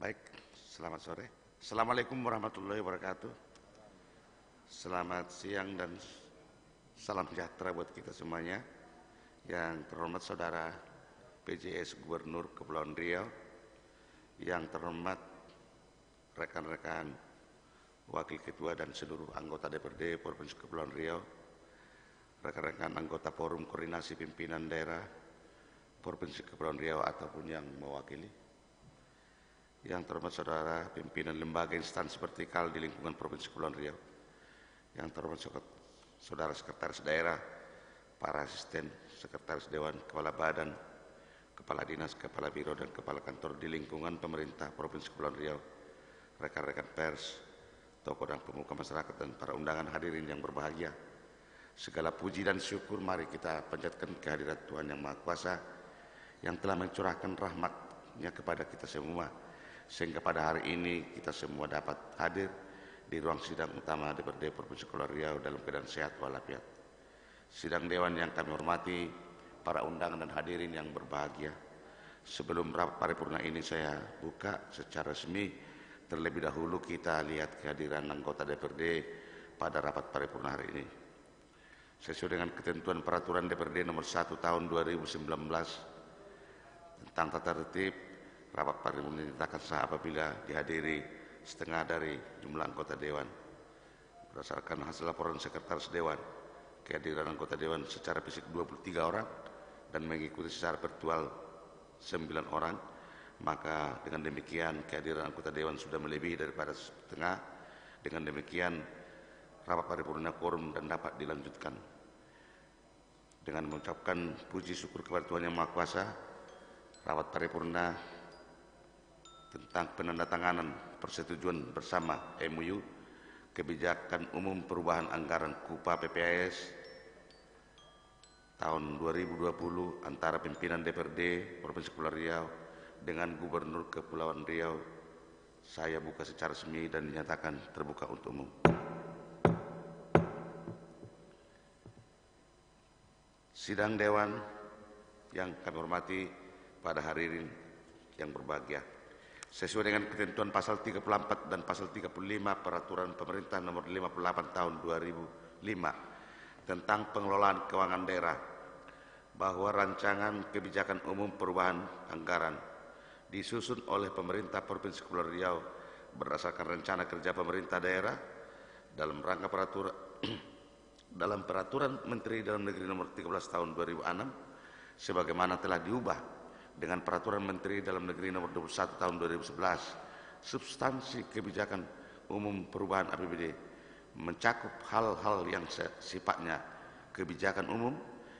Baik, selamat sore. Assalamualaikum warahmatullahi wabarakatuh. Selamat siang dan salam sejahtera buat kita semuanya. Yang terhormat Saudara PJS Gubernur Kepulauan Riau, yang terhormat rekan-rekan Wakil Ketua dan seluruh anggota DPRD Provinsi Kepulauan Riau, rekan-rekan anggota Forum Koordinasi Pimpinan Daerah Provinsi Kepulauan Riau ataupun yang mewakili, yang terhormat Saudara pimpinan lembaga instansi vertikal di lingkungan Provinsi Kepulauan Riau, yang terhormat Saudara Sekretaris Daerah, para asisten, Sekretaris Dewan, Kepala Badan, Kepala Dinas, Kepala Biro, dan Kepala Kantor di lingkungan pemerintah Provinsi Kepulauan Riau, rekan-rekan pers, tokoh dan pemuka masyarakat, dan para undangan hadirin yang berbahagia. Segala puji dan syukur mari kita panjatkan kehadirat Tuhan Yang Maha Kuasa yang telah mencurahkan rahmat-Nya kepada kita semua, sehingga pada hari ini kita semua dapat hadir di ruang sidang utama DPRD Provinsi Kepulauan Riau dalam keadaan sehat walafiat. Sidang Dewan yang kami hormati, para undangan dan hadirin yang berbahagia, sebelum rapat paripurna ini saya buka secara resmi, terlebih dahulu kita lihat kehadiran anggota DPRD pada rapat paripurna hari ini. Sesuai dengan ketentuan peraturan DPRD nomor 1 tahun 2019 tentang tata tertib, rapat paripurna dinyatakan sah apabila dihadiri setengah dari jumlah anggota Dewan. Berdasarkan hasil laporan Sekretaris Dewan, kehadiran anggota Dewan secara fisik 23 orang dan mengikuti secara virtual 9 orang, maka dengan demikian kehadiran anggota Dewan sudah melebihi daripada setengah. Dengan demikian rapat paripurna quorum dan dapat dilanjutkan. Dengan mengucapkan puji syukur kepada Tuhan Yang Maha Kuasa, rapat paripurna tentang penandatanganan persetujuan bersama MOU Kebijakan Umum Perubahan Anggaran KUPA PPAS tahun 2020 antara pimpinan DPRD Provinsi Kepulauan Riau dengan Gubernur Kepulauan Riau saya buka secara resmi dan dinyatakan terbuka untuk umum. Sidang Dewan yang kami hormati pada hari ini yang berbahagia, sesuai dengan ketentuan pasal 34 dan pasal 35 Peraturan Pemerintah nomor 58 tahun 2005 tentang pengelolaan keuangan daerah, bahwa rancangan kebijakan umum perubahan anggaran disusun oleh pemerintah Provinsi Kepulauan Riau berdasarkan rencana kerja pemerintah daerah dalam rangka peraturan Menteri Dalam Negeri nomor 13 tahun 2006 sebagaimana telah diubah dengan peraturan Menteri Dalam Negeri nomor 21 tahun 2011. Substansi kebijakan umum perubahan APBD mencakup hal-hal yang sifatnya kebijakan umum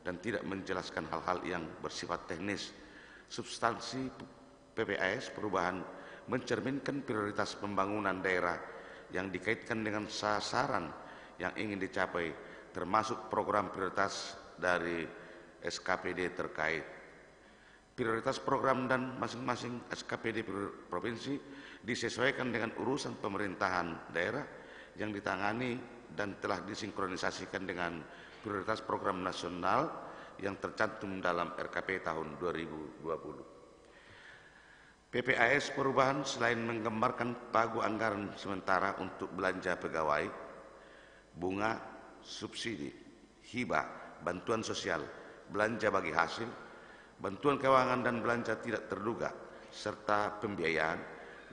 dan tidak menjelaskan hal-hal yang bersifat teknis. Substansi PPAS perubahan mencerminkan prioritas pembangunan daerah yang dikaitkan dengan sasaran yang ingin dicapai, termasuk program prioritas dari SKPD terkait. Prioritas program dan masing-masing SKPD provinsi disesuaikan dengan urusan pemerintahan daerah yang ditangani dan telah disinkronisasikan dengan prioritas program nasional yang tercantum dalam RKP tahun 2020. PPAS perubahan selain menggambarkan pagu anggaran sementara untuk belanja pegawai, bunga, subsidi, hibah, bantuan sosial, belanja bagi hasil, bantuan keuangan dan belanja tidak terduga, serta pembiayaan,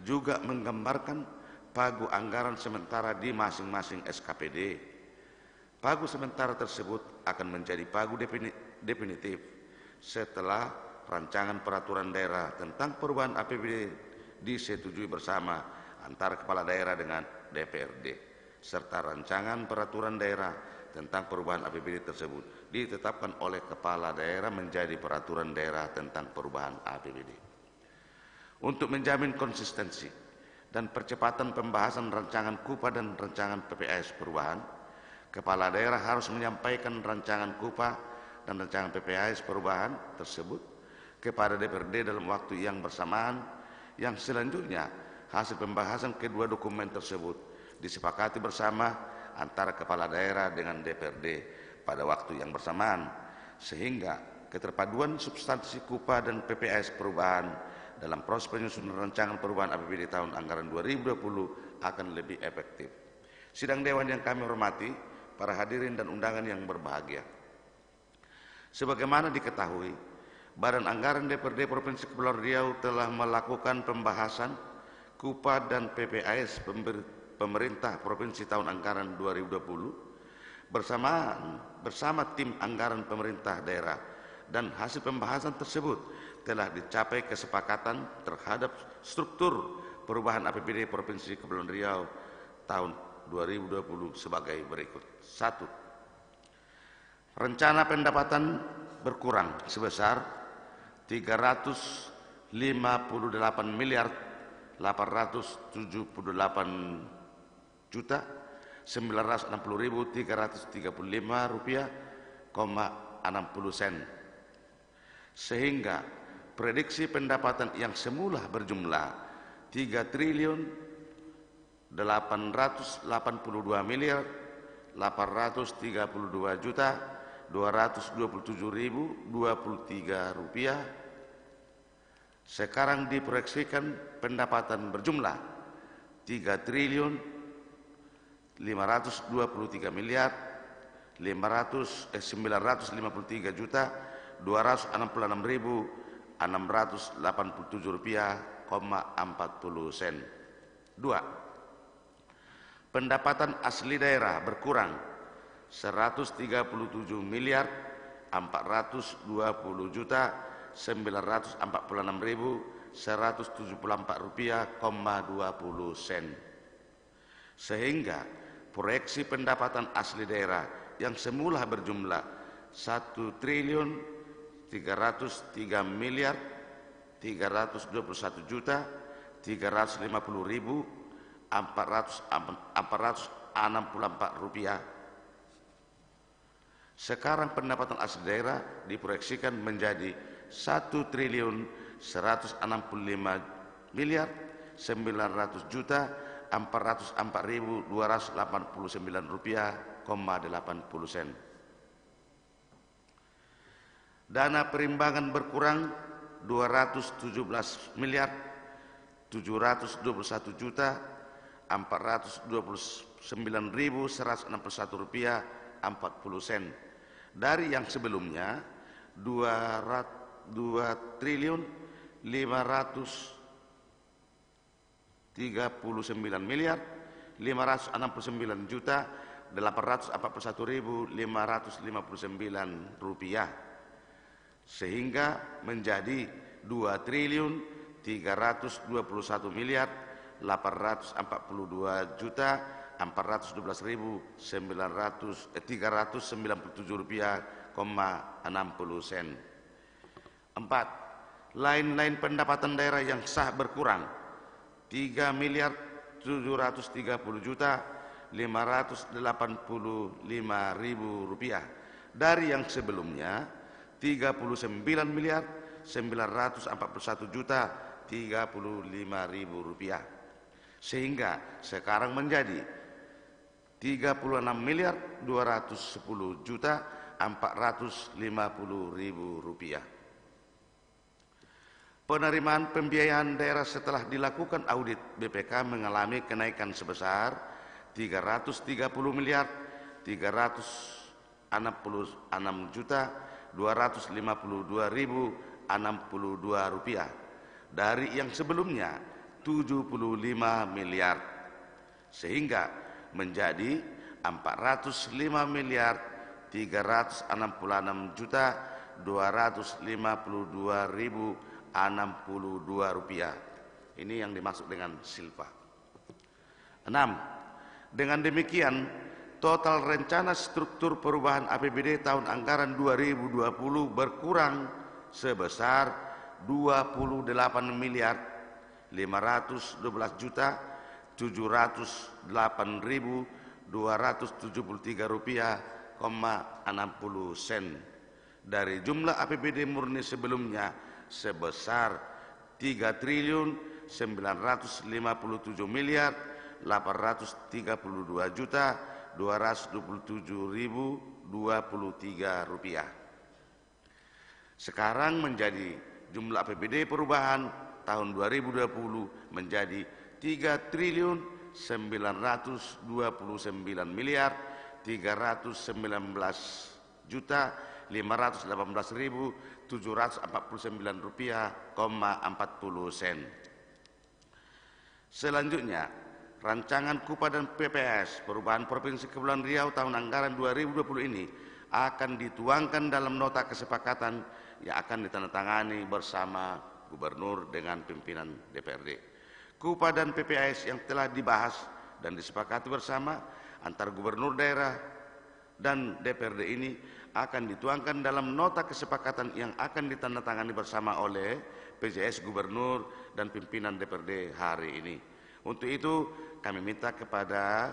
juga menggambarkan pagu anggaran sementara di masing-masing SKPD. Pagu sementara tersebut akan menjadi pagu definitif setelah rancangan peraturan daerah tentang perubahan APBD disetujui bersama antara kepala daerah dengan DPRD, serta rancangan peraturan daerah tentang perubahan APBD tersebut ditetapkan oleh kepala daerah menjadi peraturan daerah tentang perubahan APBD. Untuk menjamin konsistensi dan percepatan pembahasan rancangan KUPA dan rancangan PPAS perubahan, kepala daerah harus menyampaikan rancangan KUPA dan rancangan PPAS perubahan tersebut kepada DPRD dalam waktu yang bersamaan, yang selanjutnya hasil pembahasan kedua dokumen tersebut disepakati bersama antara kepala daerah dengan DPRD pada waktu yang bersamaan, sehingga keterpaduan substansi KUPA dan PPAS perubahan dalam proses penyusunan rancangan perubahan APBD tahun anggaran 2020 akan lebih efektif. Sidang Dewan yang kami hormati, para hadirin dan undangan yang berbahagia. Sebagaimana diketahui, Badan Anggaran DPRD Provinsi Kepulauan Riau telah melakukan pembahasan KUPA dan PPAS pemerintah Provinsi tahun anggaran 2020 bersama tim anggaran pemerintah daerah, dan hasil pembahasan tersebut telah dicapai kesepakatan terhadap struktur perubahan APBD Provinsi Kepulauan Riau tahun 2020 sebagai berikut. 1. Rencana pendapatan berkurang sebesar 358 miliar 878 juta 960.335 rupiah, 60 sen. Sehingga prediksi pendapatan yang semula berjumlah 3 triliun 882 miliar 832 juta 227.023 rupiah, sekarang diproyeksikan pendapatan berjumlah 3 triliun 523 miliar 953 juta 266.687 rupiah, 40 sen. 2. Pendapatan asli daerah berkurang 137 miliar 420 juta 946.174 rupiah, 20 sen. Sehingga proyeksi pendapatan asli daerah yang semula berjumlah 1 triliun 303 miliar 321 juta 350.464 rupiah, sekarang pendapatan asli daerah diproyeksikan menjadi 1 triliun 165 miliar 900 juta 404.289 rupiah, 80 sen. Dana perimbangan berkurang 217 miliar 721 juta 429.161 rupiah, 40 sen, dari yang sebelumnya 2 triliun 539 miliar 569 juta 841.559 rupiah, sehingga menjadi 2 triliun 321 miliar 842 juta 412.397 rupiah, 60 sen. 4. Lain-lain pendapatan daerah yang sah berkurang 3 miliar 730 juta 585.000 rupiah, dari yang sebelumnya 39 miliar 941 juta 35.000 rupiah, sehingga sekarang menjadi 36 miliar 210 juta 450.000 rupiah. Penerimaan pembiayaan daerah setelah dilakukan audit BPK mengalami kenaikan sebesar 330 miliar 366 juta 252.062 rupiah, dari yang sebelumnya 75 miliar, sehingga menjadi 405 miliar 366 juta 252.062 rupiah. Ini yang dimaksud dengan silpa. 6. Dengan demikian, total rencana struktur perubahan APBD tahun anggaran 2020 berkurang sebesar 28 miliar 512 juta 708.273 rupiah, 60 sen, dari jumlah APBD murni sebelumnya sebesar 3 triliun 957 miliar 832 juta 227.023 rupiah. Sekarang menjadi jumlah APBD perubahan tahun 2020 menjadi 3.319.518.749,40 rupiah. Selanjutnya, rancangan KUPA dan PPS Perubahan Provinsi Kepulauan Riau tahun anggaran 2020 ini akan dituangkan dalam nota kesepakatan yang akan ditandatangani bersama Gubernur dengan pimpinan DPRD. KUPA dan PPS yang telah dibahas dan disepakati bersama antara Gubernur daerah dan DPRD ini akan dituangkan dalam nota kesepakatan yang akan ditandatangani bersama oleh PJS Gubernur dan pimpinan DPRD hari ini. Untuk itu kami minta kepada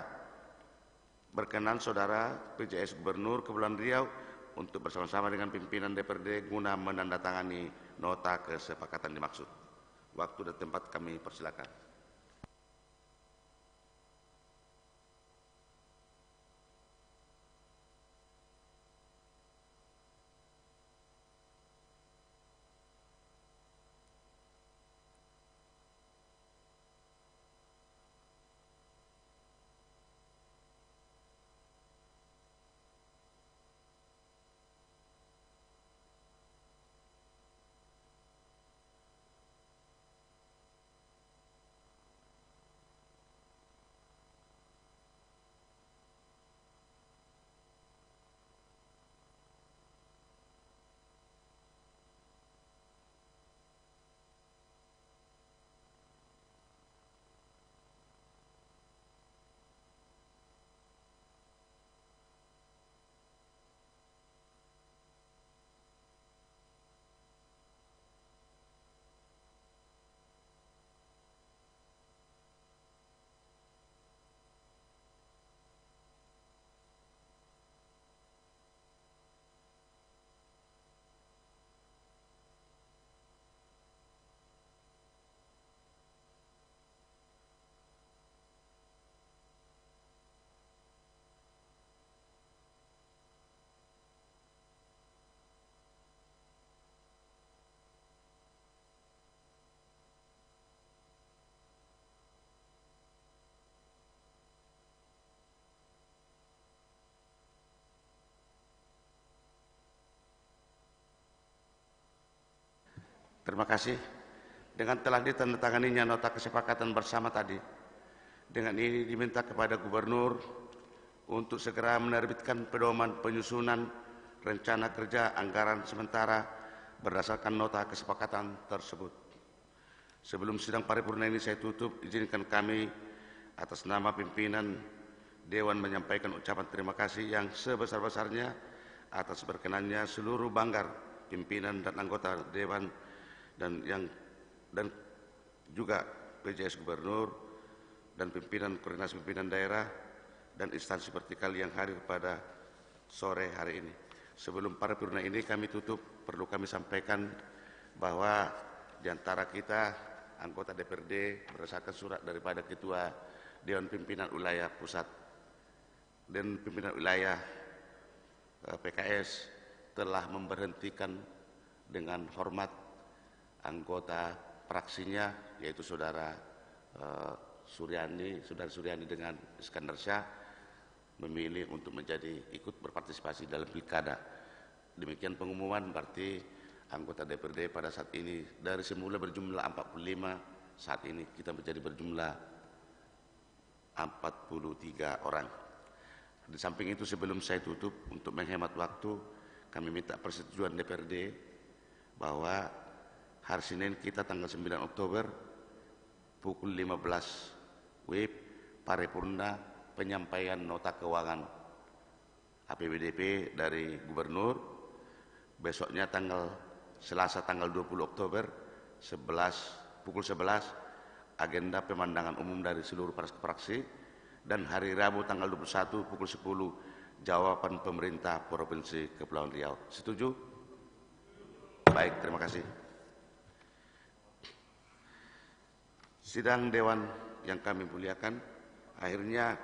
berkenan saudara PJS Gubernur Kepulauan Riau untuk bersama-sama dengan pimpinan DPRD guna menandatangani nota kesepakatan dimaksud. Waktu dan tempat kami persilakan. Terima kasih. Dengan telah ditandatanganinya nota kesepakatan bersama tadi, dengan ini diminta kepada Gubernur untuk segera menerbitkan pedoman penyusunan rencana kerja anggaran sementara berdasarkan nota kesepakatan tersebut. Sebelum sidang paripurna ini saya tutup, izinkan kami atas nama pimpinan Dewan menyampaikan ucapan terima kasih yang sebesar-besarnya atas berkenannya seluruh banggar pimpinan dan anggota Dewan dan juga PJS Gubernur dan pimpinan koordinasi pimpinan daerah dan instansi vertikal yang hadir pada sore hari ini. Sebelum paripurna ini kami tutup, perlu kami sampaikan bahwa di antara kita anggota DPRD berdasarkan surat daripada Ketua Dewan Pimpinan Wilayah Pusat dan Pimpinan Wilayah PKS telah memberhentikan dengan hormat anggota fraksinya, yaitu saudara Suryani dengan Iskandar Syah, memilih untuk menjadi ikut berpartisipasi dalam pilkada. Demikian pengumuman, berarti anggota DPRD pada saat ini dari semula berjumlah 45, saat ini kita menjadi berjumlah 43 orang. Di samping itu sebelum saya tutup, untuk menghemat waktu, kami minta persetujuan DPRD bahwa hari Senin kita tanggal 9 Oktober pukul 15 WIB paripurna penyampaian nota keuangan APBDP dari Gubernur. Besoknya Selasa tanggal 20 Oktober pukul 11 agenda pemandangan umum dari seluruh fraksi, dan hari Rabu tanggal 21 pukul 10 jawaban pemerintah Provinsi Kepulauan Riau. Setuju? Baik, terima kasih. Sidang Dewan yang kami muliakan, akhirnya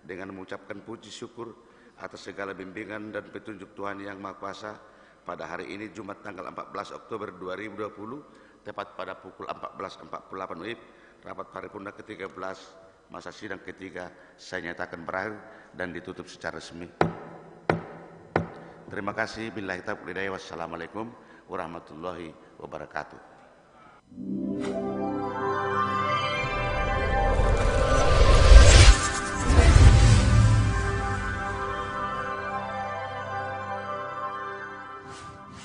dengan mengucapkan puji syukur atas segala bimbingan dan petunjuk Tuhan Yang Maha Kuasa, pada hari ini Jumat tanggal 14 Oktober 2020 tepat pada pukul 14.48 WIB, rapat paripurna ke-13 masa sidang ketiga saya nyatakan berakhir dan ditutup secara resmi. Terima kasih. Billahi taufiq wal hidayah. Wassalamualaikum warahmatullahi wabarakatuh.